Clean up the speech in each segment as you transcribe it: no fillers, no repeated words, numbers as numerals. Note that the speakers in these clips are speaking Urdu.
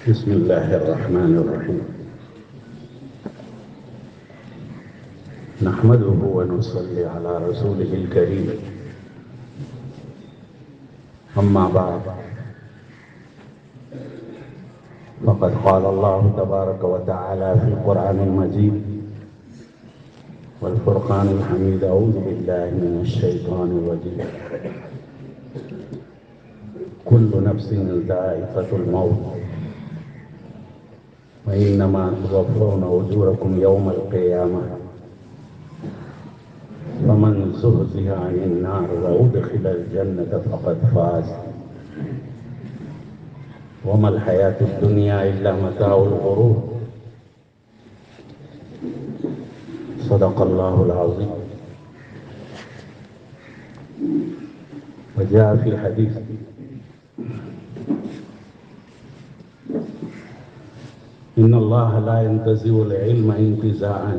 بسم الله الرحمن الرحيم. نحمده ونصلي على رسوله الكريم. أما بعد، فقد قال الله تبارك وتعالى في القرآن المجيد والفرقان الحميد: أعوذ بالله من الشيطان الرجيم. كل نفس ذائقة الموت وإنما توفون أجوركم يوم القيامة فمن زحزح عن النار وأدخل الجنة فقد فاز وما الحياة الدنيا إلا متاع الغرور. صدق الله العظيم. وجاء في الحديث: إن الله لا ينتزع العلم انتزاعا،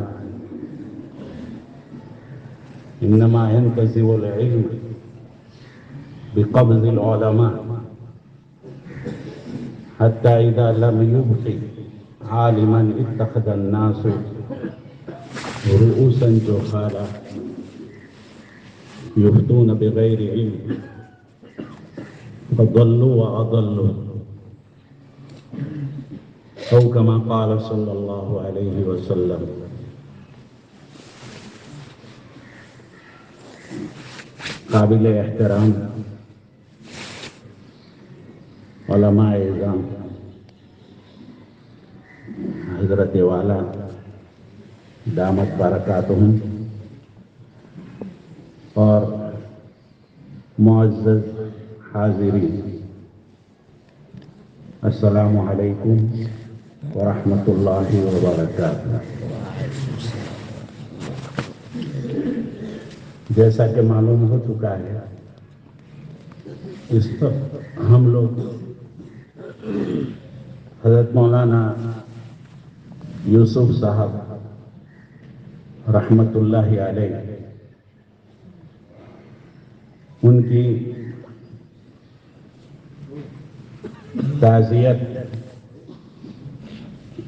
إنما ينتزع العلم بقبض العلماء حتى إذا لم يبق عالما اتخذ الناس رؤوسا جهالا يفتون بغير علم فضلوا وأضلوا، أو كما قال صلی اللہ علیہ وسلم. قابل احترام علماء اعظام حضرت والا دامت برکاتہم اور معزز حاضرین، السلام علیکم ورحمۃ اللہ وبرکاتہ. جیسا کہ معلوم ہو چکا ہے، اس پر ہم لوگ حضرت مولانا یوسف صاحب رحمۃ اللہ علیہ ان کی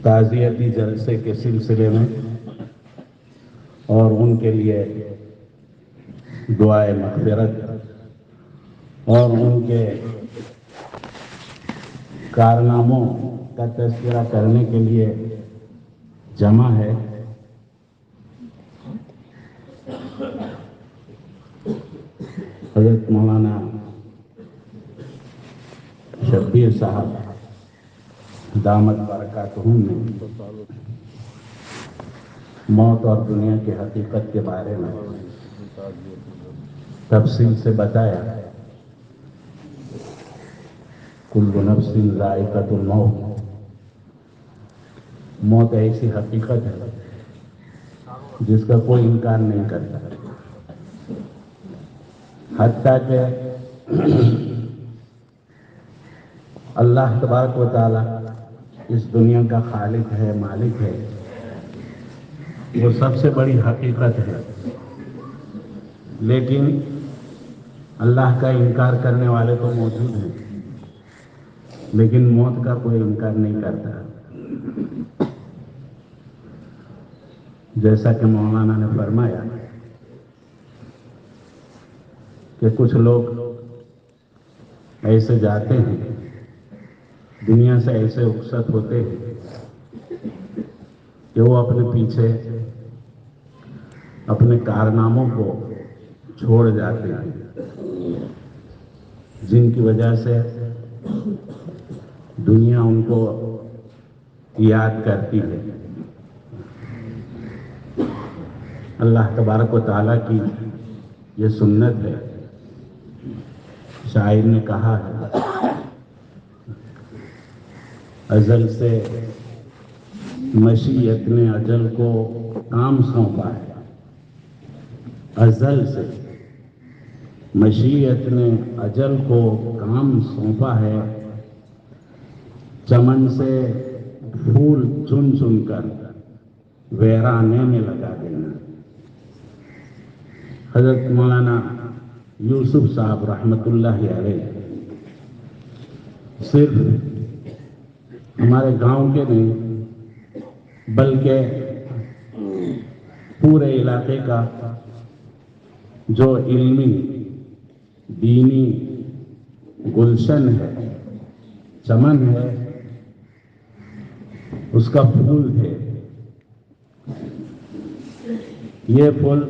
تعزیتی جلسے کے سلسلے میں اور ان کے لیے دعائے مغفرت اور ان کے کارناموں کا تذکرہ کرنے کے لیے جمع ہے. حضرت مولانا شبیر صاحب دامت برکاتہم نے موت اور دنیا کی حقیقت کے بارے میں تفصیل سے بتایا. کل نفس ذائقۃ الموت، موت ایسی حقیقت ہے جس کا کوئی انکار نہیں کرتا، حتیٰ کہ اللہ تبارک و تعالی اس دنیا کا خالق ہے، مالک ہے، وہ سب سے بڑی حقیقت ہے. لیکن اللہ کا انکار کرنے والے تو موجود ہیں، لیکن موت کا کوئی انکار نہیں کرتا. جیسا کہ مولانا نے فرمایا کہ کچھ لوگ ایسے جاتے ہیں، دنیا سے ایسے رخصت ہوتے ہیں کہ وہ اپنے پیچھے اپنے کارناموں کو چھوڑ جاتے ہیں، جن کی وجہ سے دنیا ان کو یاد کرتی ہے. اللہ تبارک و تعالیٰ کی یہ سنت ہے. شاعر نے کہا ہے: ازل سے مشیت نے اجل کو کام سونپا ہے، ازل سے مشیت نے اجل کو کام سونپا ہے، چمن سے پھول چن چن کر ویرانے میں لگا دینا. حضرت مولانا یوسف صاحب رحمۃ اللہ علیہ صرف ہمارے گاؤں کے نہیں بلکہ پورے علاقے کا جو علمی دینی گلشن ہے، چمن ہے، اس کا پھول تھے۔ یہ پھول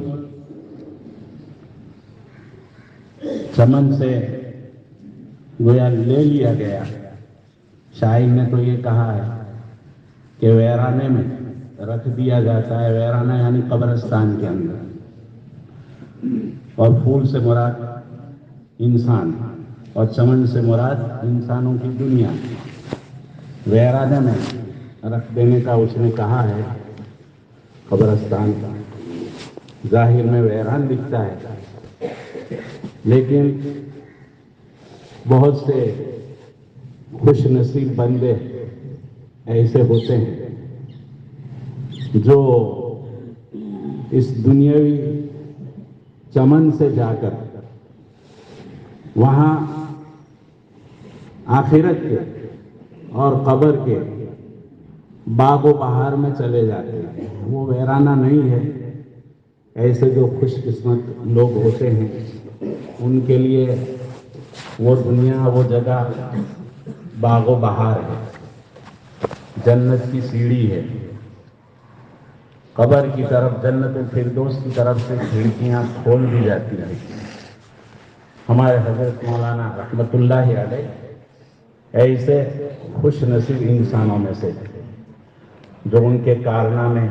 چمن سے گویا لے لیا گیا۔ شاعر نے تو یہ کہا ہے کہ ویرانے میں رکھ دیا جاتا ہے، ویرانہ یعنی قبرستان کے اندر، اور پھول سے مراد انسان اور چمن سے مراد انسانوں کی دنیا۔ ویرانے میں رکھ دینے کا اس نے کہا ہے، قبرستان کا ظاہر میں ویران دکھتا ہے، لیکن بہت سے خوش نصیب بندے ایسے ہوتے ہیں جو اس دنیاوی چمن سے جا کر وہاں آخرت کے اور قبر کے باغ و بہار میں چلے جاتے ہیں۔ وہ ویرانہ نہیں ہے۔ ایسے جو خوش قسمت لوگ ہوتے ہیں ان کے لیے وہ دنیا، وہ جگہ باغ و بہار ہے، جنت کی سیڑھی ہے۔ قبر کی طرف، جنت الفردوس کی طرف سے کھڑکیاں کھول دی جاتی ہیں۔ ہمارے حضرت مولانا رحمۃ اللہ علیہ ایسے خوش نصیب انسانوں میں سے جو ان کے کارنامے،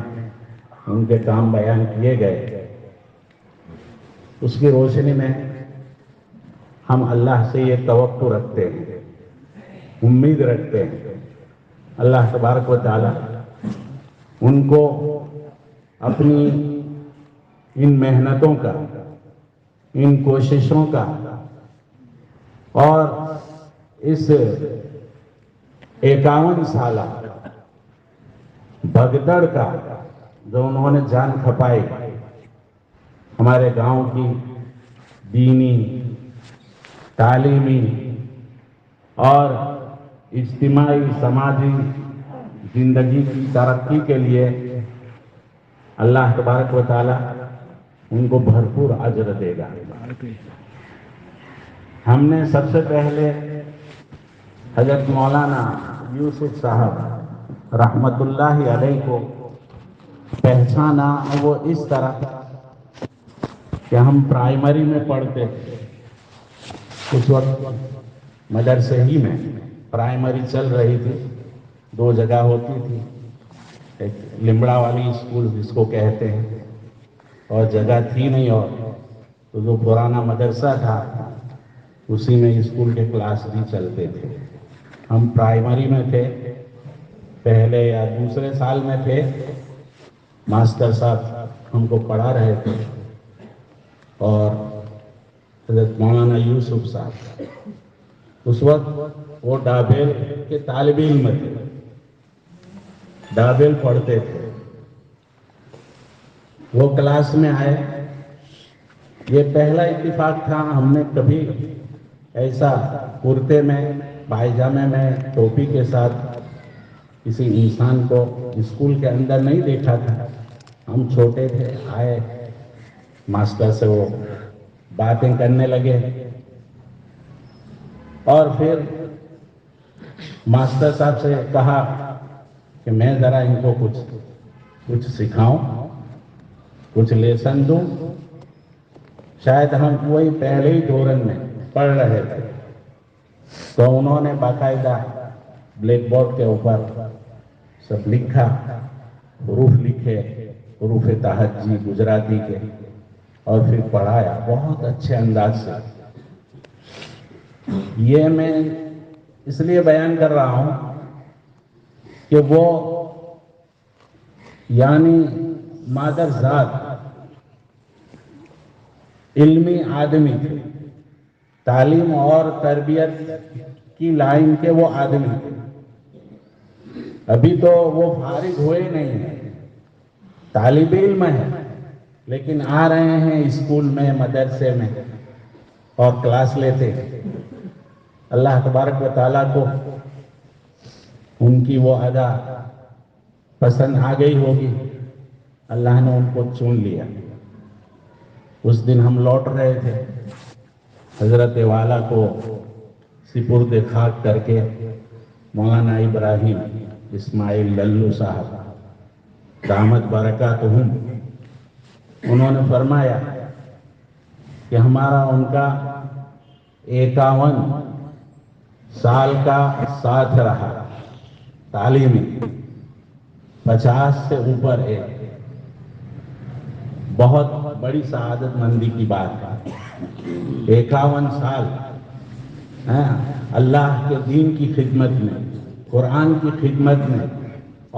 ان کے کام بیان کیے گئے، اس کی روشنی میں ہم اللہ سے یہ توقع رکھتے ہیں، امید رکھتے ہیں، اللہ تبارک و تعالی ان کو اپنی ان محنتوں کا، ان کوششوں کا اور اس 51 سالہ بھگدڑ کا جو انہوں نے جان کھپائی، ہمارے گاؤں کی دینی، تعلیمی اور اجتماعی سماجی زندگی کی ترقی کے لیے اللہ تبارک و تعالی ان کو بھرپور اجر دے گا۔ ہم نے سب سے پہلے حضرت مولانا یوسف صاحب رحمۃ اللہ علیہ کو پہچانا وہ اس طرح کہ ہم پرائمری میں پڑھتے تھے، اس وقت مدرسے ہی میں پرائمری چل رہی تھی، 2 جگہ ہوتی تھی، ایک لمبڑا والی اسکول جس کو کہتے ہیں، اور جگہ تھی نہیں، اور تو جو پرانا مدرسہ تھا اسی میں اسکول کے کلاس بھی چلتے تھے۔ ہم پرائمری میں تھے، پہلے یا دوسرے سال میں تھے، ماسٹر صاحب ہم کو پڑھا رہے تھے، اور حضرت مولانا یوسف صاحب اس وقت وہ ڈابیل کے طالب علم تھے، ڈابیل پڑھتے تھے۔ وہ کلاس میں آئے، یہ پہلا اتفاق تھا، ہم نے کبھی ایسا کرتے میں، پائجامے میں، ٹوپی کے ساتھ کسی انسان کو اسکول کے اندر نہیں دیکھا تھا۔ ہم چھوٹے تھے، آئے، ماسٹر سے وہ باتیں کرنے لگے، اور پھر ماسٹر صاحب سے کہا کہ میں ذرا ان کو کچھ سکھاؤں، کچھ لیسن دوں۔ شاید ہم وہی پہلے ہی دورن میں پڑھ رہے تھے، تو انہوں نے باقاعدہ بلیک بورڈ کے اوپر سب لکھا، حروف لکھے، حروف تہجی گجراتی کے، اور پھر پڑھایا بہت اچھے انداز سے۔ یہ میں اس لیے بیان کر رہا ہوں کہ وہ یعنی مادر ذات علمی آدمی تھے، تعلیم اور تربیت کی لائن کے وہ آدمی تھے۔ ابھی تو وہ فارغ ہوئے نہیں ہیں، طالب علم ہیں، لیکن آ رہے ہیں اسکول میں، مدرسے میں، اور کلاس لیتے. اللہ تبارک و تعالیٰ کو ان کی وہ ادا پسند آ گئی ہوگی، اللہ نے ان کو چن لیا. اس دن ہم لوٹ رہے تھے، حضرت والا کو سپرد خاک کر کے مولانا ابراہیم اسماعیل للو صاحب دامت برکاتہم، انہوں نے فرمایا کہ ہمارا ان کا 51 سال کا ساتھ رہا تعلیمی، 50 سے اوپر ہے. بہت بڑی سعادت مندی کی بات ہے. 51 سال اللہ کے دین کی خدمت میں، قرآن کی خدمت میں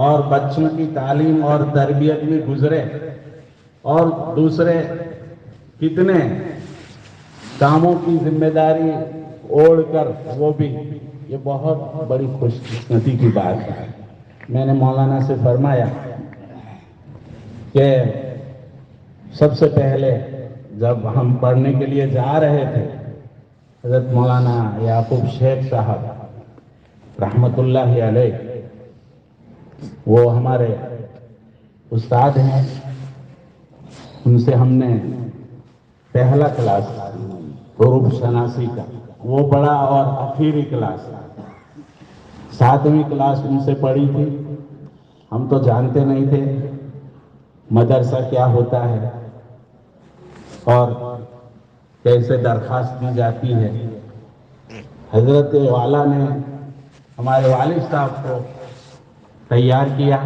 اور بچوں کی تعلیم اور تربیت میں گزرے، اور دوسرے کتنے کاموں کی ذمہ داری اوڑھ کر وہ بھی. یہ بہت بڑی خوش قسمتی کی بات ہے. میں نے مولانا سے فرمایا کہ سب سے پہلے جب ہم پڑھنے کے لیے جا رہے تھے، حضرت مولانا یعقوب شیخ صاحب رحمت اللہ علیہ، وہ ہمارے استاد ہیں، ان سے ہم نے پہلا کلاس حروف شناسی کا، وہ بڑا اور آخری کلاس 7ویں کلاس ان سے پڑھی تھی. ہم تو جانتے نہیں تھے مدرسہ کیا ہوتا ہے اور کیسے درخواست دی جاتی ہے. حضرت والا نے ہمارے والد صاحب کو تیار کیا.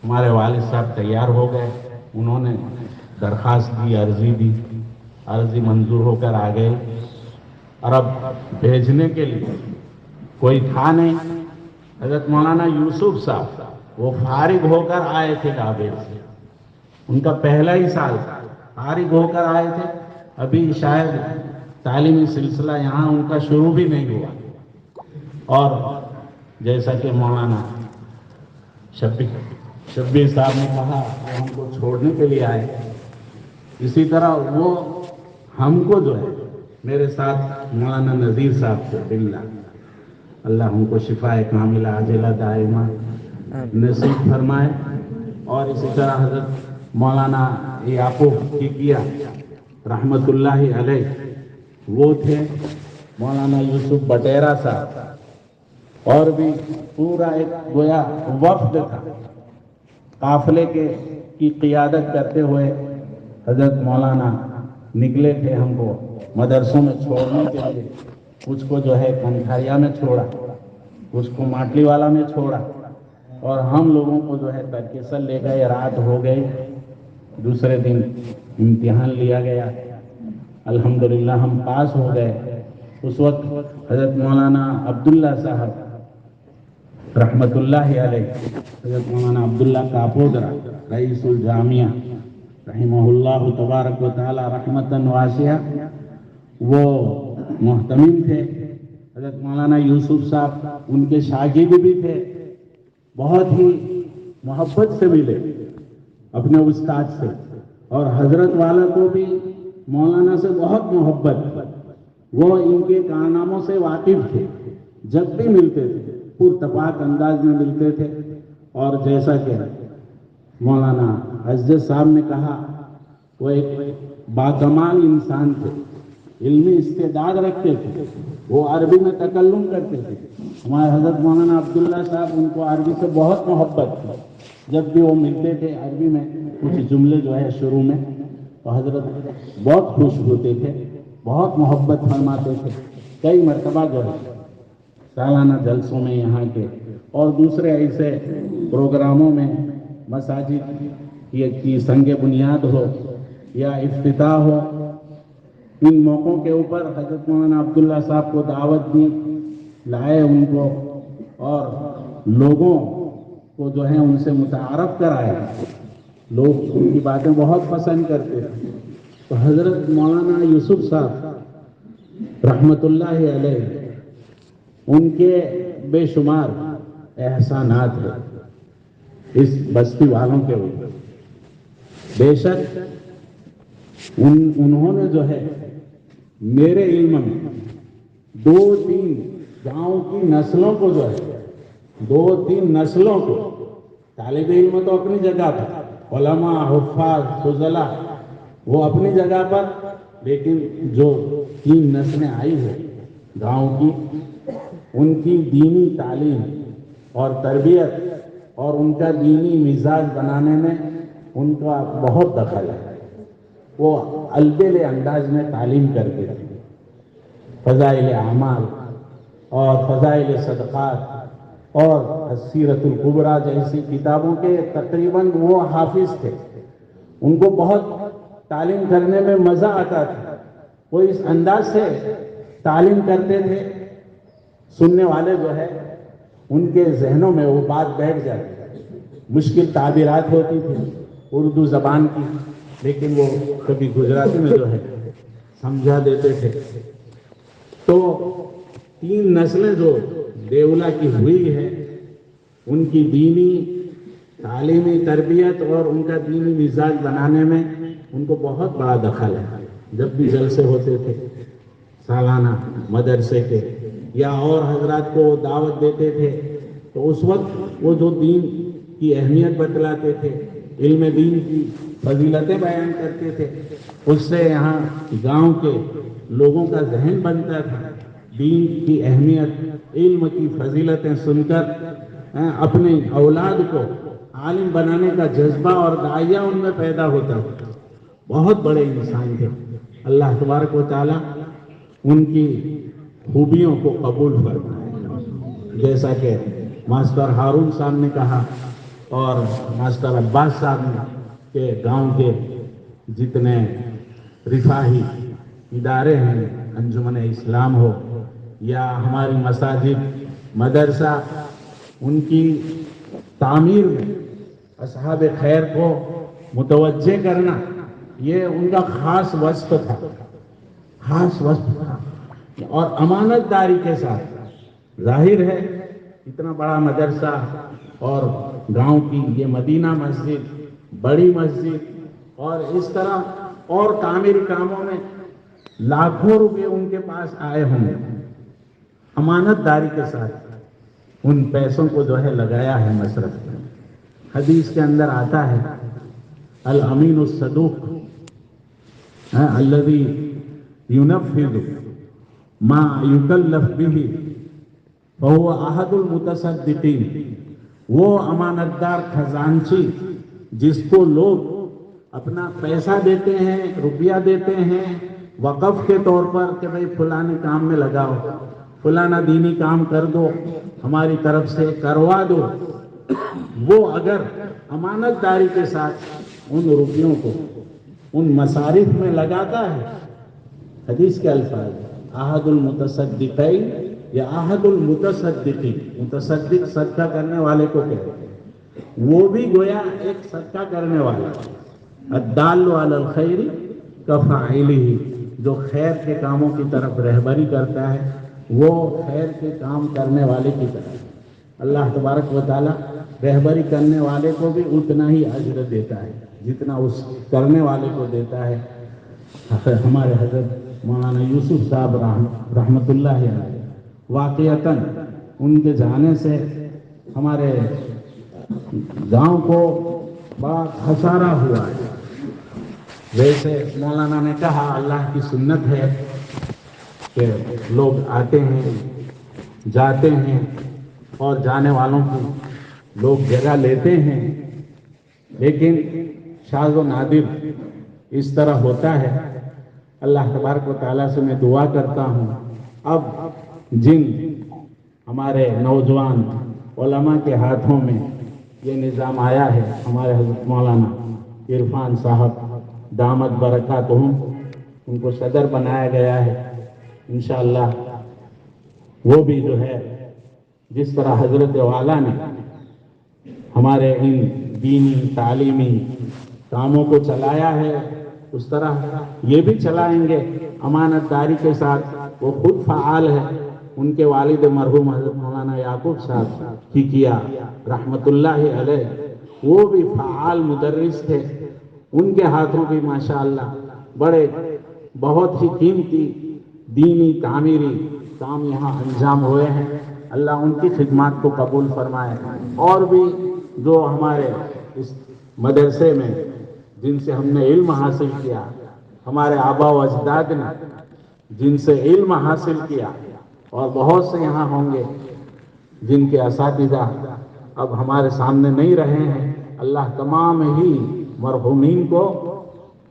ہمارے والد صاحب تیار ہو گئے، انہوں نے درخواست دی، عرضی دی، عرضی منظور ہو کر آ گئے. اور اب بھیجنے کے لیے کوئی تھا نہیں. حضرت مولانا یوسف صاحب وہ فارغ ہو کر آئے تھے کعبے سے، ان کا پہلا ہی سال فارغ ہو کر آئے تھے. ابھی شاید تعلیمی سلسلہ یہاں ان کا شروع بھی نہیں ہوا. اور جیسا کہ مولانا شبیر صاحب نے کہا وہ ہم کو چھوڑنے کے لیے آئے، اسی طرح وہ ہم کو جو ہے میرے ساتھ مولانا نذیر صاحب سے اللہ ہم کو شفا کاملہ عاجلہ دائمہ نصیب فرمائے. اور اسی طرح حضرت مولانا یعقوب کی کیا رحمت اللہ علیہ، وہ تھے مولانا یوسف بٹیرہ صاحب، اور بھی پورا ایک گویا وفد تھا. قافلے کی قیادت کرتے ہوئے حضرت مولانا نکلے تھے ہم کو مدرسوں میں چھوڑنے کے لیے. کچھ کو جو ہے کنٹھاریا میں چھوڑا، کچھ کو ماٹلی والا میں چھوڑا، اور ہم لوگوں کو جو ہے ترکیسر لے گئے. رات ہو گئی، دوسرے دن امتحان لیا گیا، الحمدللہ ہم پاس ہو گئے. اس وقت حضرت مولانا عبداللہ صاحب رحمت اللہ علیہ، حضرت مولانا عبداللہ کاپودرہ رئیس الجامعہ رحمہ اللہ تبارک و تعالی رحمتاً واسعہ، وہ محتمم تھے. حضرت مولانا یوسف صاحب ان کے شاگرد بھی تھے، بہت ہی محبت سے ملے اپنے استاد سے. اور حضرت والا کو بھی مولانا سے بہت محبت، وہ ان کے کارناموں سے واقف تھے. جب بھی ملتے تھے پرتپاک انداز میں ملتے تھے. اور جیسا کہ مولانا عزت صاحب نے کہا، وہ ایک باکمال انسان تھے، علمی استعداد رکھتے تھے. وہ عربی میں تکلم کرتے تھے. ہمارے حضرت مولانا عبداللہ صاحب ان کو عربی سے بہت محبت تھی. جب بھی وہ ملتے تھے عربی میں کچھ جملے جو ہے شروع میں، تو حضرت بہت خوش ہوتے تھے، بہت محبت فرماتے تھے. کئی مرتبہ جو ہے سالانہ جلسوں میں یہاں کے اور دوسرے ایسے پروگراموں میں، مساجد کی سنگ بنیاد ہو یا افتتاح ہو، ان موقعوں کے اوپر حضرت مولانا عبداللہ صاحب کو دعوت دی، لائے ان کو، اور لوگوں کو جو ہے ان سے متعارف کرائے. لوگ ان کی باتیں بہت پسند کرتے تھے. تو حضرت مولانا یوسف صاحب رحمت اللہ علیہ، ان کے بے شمار احسانات ہیں اس بستی والوں کے اوپر. بے شک انہوں نے جو ہے میرے علم میں 2-3 گاؤں کی نسلوں کو جو ہے 2-3 نسلوں کو، طالب علم تو اپنی جگہ پر، علماء، حفاظ، فضلاء وہ اپنی جگہ پر، لیکن جو 3 نسلیں آئی ہے گاؤں کی، ان کی دینی تعلیم اور تربیت اور ان کا دینی مزاج بنانے میں ان کا بہت دخل ہے۔ وہ البیل انداز میں تعلیم کرتے تھے، فضائل اعمال اور فضائل صدقات اور سیرت الکبریٰ جیسی کتابوں کے تقریباً وہ حافظ تھے۔ ان کو بہت تعلیم کرنے میں مزہ آتا تھا، وہ اس انداز سے تعلیم کرتے تھے، سننے والے جو ہے ان کے ذہنوں میں وہ بات بیٹھ جاتی۔ مشکل تعبیرات ہوتی تھی اردو زبان کی، لیکن وہ کبھی گجراتی میں جو ہے سمجھا دیتے تھے۔ تو 3 نسلیں جو دیولا کی ہوئی ہے، ان کی دینی تعلیمی تربیت اور ان کا دینی مزاج بنانے میں ان کو بہت بڑا دخل ہے۔ جب بھی جلسے ہوتے تھے سالانہ مدرسے کے یا اور حضرات کو دعوت دیتے تھے، تو اس وقت وہ جو دین کی اہمیت بتلاتے تھے، علم دین کی فضیلتیں بیان کرتے تھے، اس سے یہاں گاؤں کے لوگوں کا ذہن بنتا تھا۔ دین کی اہمیت، علم کی فضیلتیں سن کر اپنے اولاد کو عالم بنانے کا جذبہ اور داعیہ ان میں پیدا ہوتا تھا۔ بہت بڑے انسان تھے، اللہ تبارک و تعالی ان کی خوبیوں کو قبول فرمائے۔ جیسا کہ ماسٹر ہارون صاحب نے کہا اور ماسٹر عباس صاحب نے کہ گاؤں کے جتنے رفاہی ادارے ہیں، انجمن اسلام ہو یا ہماری مساجد، مدرسہ، ان کی تعمیر میں اصحاب خیر کو متوجہ کرنا، یہ ان کا خاص وصف تھا، خاص وصف تھا۔ اور امانت داری کے ساتھ، ظاہر ہے اتنا بڑا مدرسہ اور گاؤں کی یہ مدینہ مسجد، بڑی مسجد، اور اس طرح اور تعمیری کاموں میں لاکھوں روپے ان کے پاس آئے ہوں گے، امانت داری کے ساتھ ان پیسوں کو جو ہے لگایا ہے مصرف میں۔ حدیث کے اندر آتا ہے الامین الصدوق الذی ينفذ ما یکلف به فهو احد المتصدقین، وہ امانت دار خزانچی جس کو لوگ اپنا پیسہ دیتے ہیں، روپیہ دیتے ہیں وقف کے طور پر کہ بھئی فلانے کام میں لگاؤ، فلانا دینی کام کر دو، ہماری طرف سے کروا دو، وہ اگر امانت داری کے ساتھ ان روپیوں کو ان مصارف میں لگاتا ہے، حدیث کے الفاظ احد المتصدقین یا احد المتصدقین، متصدق صدقہ کرنے والے کو کہتے ہیں، وہ بھی گویا ایک صدقہ کرنے والا، الدال علی الخیر کفاعلہ، جو خیر کے کاموں کی طرف رہبری کرتا ہے وہ خیر کے کام کرنے والے کی طرف اللہ تبارک و تعالی رہبری کرنے والے کو بھی اتنا ہی اجر دیتا ہے جتنا اس کرنے والے کو دیتا ہے۔ ہمارے حضرت مولانا یوسف صاحب رحمۃ اللہ علیہ، واقعتاً ان کے جانے سے ہمارے گاؤں کو بڑا خسارہ ہوا ہے۔ ویسے مولانا نے کہا اللہ کی سنت ہے کہ لوگ آتے ہیں جاتے ہیں اور جانے والوں کی لوگ جگہ لیتے ہیں، لیکن شاذ و نادر اس طرح ہوتا ہے۔ اللہ تبارک و تعالیٰ سے میں دعا کرتا ہوں اب جن ہمارے نوجوان علماء کے ہاتھوں میں یہ نظام آیا ہے، ہمارے حضرت مولانا عرفان صاحب دامت برکاتہم، ان کو صدر بنایا گیا ہے، انشاءاللہ وہ بھی جو ہے جس طرح حضرت والا نے ہمارے ان دینی تعلیمی کاموں کو چلایا ہے اس طرح یہ بھی چلائیں گے امانت داری کے ساتھ۔ وہ خود فعال ہے، ان کے والد مرحوم حضرت مولانا یعقوب صاحب کی کیا رحمت اللہ علیہ، وہ بھی فعال مدرس تھے، ان کے ہاتھوں بھی ماشاءاللہ بڑے بہت ہی قیمتی دینی تعمیری کام یہاں انجام ہوئے ہیں، اللہ ان کی خدمات کو قبول فرمائے، اور بھی جو ہمارے اس مدرسے میں جن سے ہم نے علم حاصل کیا، ہمارے آبا و اجداد نے جن سے علم حاصل کیا، اور بہت سے یہاں ہوں گے جن کے اساتذہ اب ہمارے سامنے نہیں رہے ہیں، اللہ تمام ہی مرحومین کو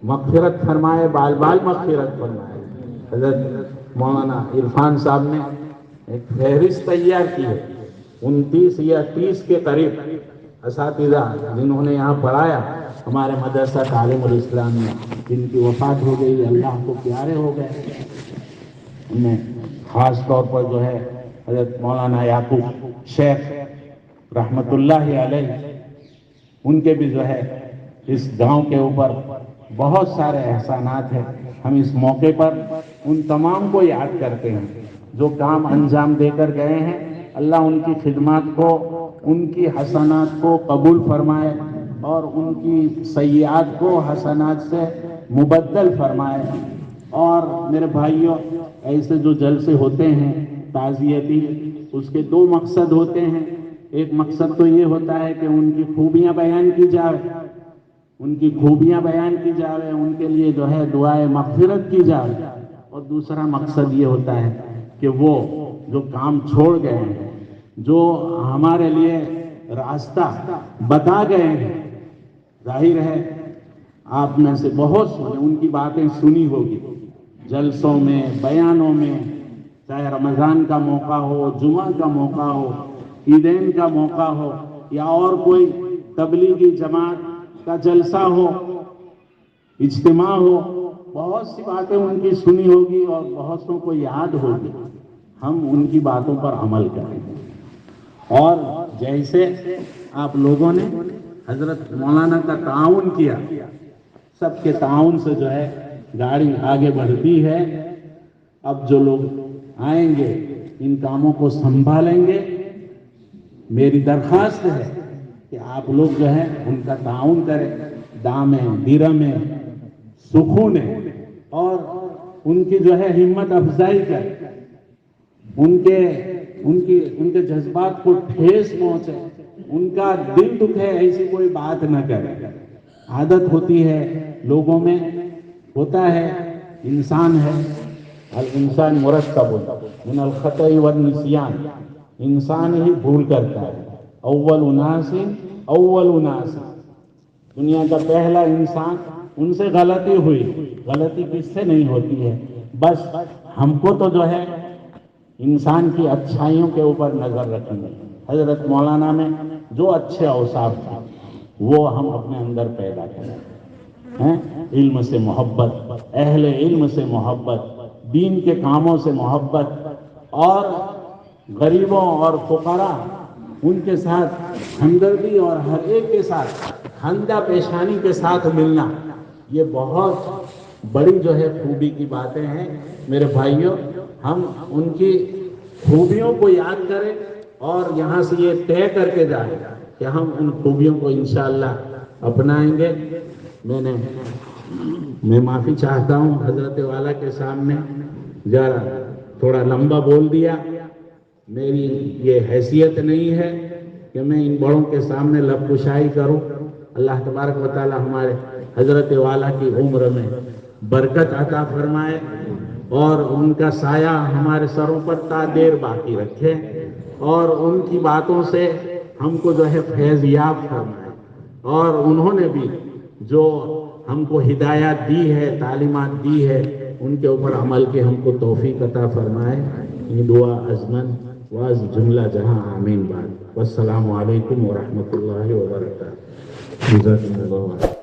مغفرت فرمائے، بال بال مغفرت فرمائے۔ حضرت مولانا عرفان صاحب نے ایک فہرست تیار کی ہے، 29 یا 30 کے قریب اساتذہ جنہوں نے یہاں پڑھایا ہمارے مدرسہ تعلیم الاسلام میں، جن کی وفات ہو گئی، اللہ کو پیارے ہو گئے، ان میں خاص طور پر جو ہے حضرت مولانا یعقوب شیخ رحمت اللہ علیہ، ان کے بھی جو ہے اس گاؤں کے اوپر بہت سارے احسانات ہیں۔ ہم اس موقع پر ان تمام کو یاد کرتے ہیں جو کام انجام دے کر گئے ہیں، اللہ ان کی خدمات کو، ان کی حسنات کو قبول فرمائے، اور ان کی سیئات کو حسنات سے مبدل فرمائے۔ اور میرے بھائیوں، ایسے جو جلسے ہوتے ہیں تعزیتی، اس کے 2 مقصد ہوتے ہیں۔ ایک مقصد تو یہ ہوتا ہے کہ ان کی خوبیاں بیان کی جائے، ان کی خوبیاں بیان کی جائے، ان کے لیے جو ہے دعائے مغفرت کی جائے، اور دوسرا مقصد یہ ہوتا ہے کہ وہ جو کام چھوڑ گئے ہیں، جو ہمارے لیے راستہ بتا گئے ہیں، ظاہر ہے آپ میں سے بہت سے ان کی باتیں سنی ہوگی جلسوں میں، بیانوں میں، چاہے رمضان کا موقع ہو، جمعہ کا موقع ہو، عیدین کا موقع ہو، یا اور کوئی تبلیغی جماعت کا جلسہ ہو، اجتماع ہو، بہت سی باتیں ان کی سنی ہوگی اور بہت سوں کو یاد ہوگی۔ ہم ان کی باتوں پر عمل کریں، اور جیسے آپ لوگوں نے حضرت مولانا کا تعاون کیا، سب کے تعاون سے جو ہے گاڑی آگے بڑھتی ہے۔ اب جو لوگ آئیں گے ان کاموں کو سنبھالیں گے، میری درخواست ہے کہ آپ لوگ جو ہے ان کا تعاون کریں، دامیں دیرمیں سکھونے، اور ان کی جو ہے ہمت افزائی کریں، ان کے جذبات کو ٹھیس پہنچے، ان کا دل دکھے ایسی کوئی بات نہ کرے۔ عادت ہوتی ہے لوگوں میں، ہوتا ہے، انسان ہے، الانسان مرکب من الخطأ والنسیان، انسان ہی بھول کرتا ہے۔ اول ناس، دنیا کا پہلا انسان، ان سے غلطی ہوئی، غلطی کس سے نہیں ہوتی ہے، بس ہم کو تو جو ہے انسان کی اچھائیوں کے اوپر نظر رکھیں گے۔ حضرت مولانا میں جو اچھے اوصاف تھے وہ ہم اپنے اندر پیدا کریں، علم سے محبت، اہل علم سے محبت، دین کے کاموں سے محبت، اور غریبوں اور فقراء ان کے ساتھ ہمدردی، اور ہر ایک کے ساتھ خندہ پیشانی کے ساتھ ملنا، یہ بہت بڑی جو ہے خوبی کی باتیں ہیں۔ میرے بھائیوں، ہم ان کی خوبیوں کو یاد کریں اور یہاں سے یہ طے کر کے جائیں کہ ہم ان خوبیوں کو انشاءاللہ اپنائیں گے۔ میں معافی چاہتا ہوں حضرت والا کے سامنے، ذرا تھوڑا لمبا بول دیا، میری یہ حیثیت نہیں ہے کہ میں ان بڑوں کے سامنے لب کشائی کروں۔ اللہ تبارک و تعالی ہمارے حضرت والا کی عمر میں برکت عطا فرمائے، اور ان کا سایہ ہمارے سروں پر تا دیر باقی رکھے، اور ان کی باتوں سے ہم کو جو ہے فیض یاب فرمائے، اور انہوں نے بھی جو ہم کو ہدایات دی ہے، تعلیمات دی ہے، ان کے اوپر عمل کے ہم کو توفیق عطا فرمائے۔ یہ دعا ازمن واز جملہ جہاں آمین بعد، والسلام علیکم ورحمۃ اللہ وبرکاتہ۔ جزاکم اللہ۔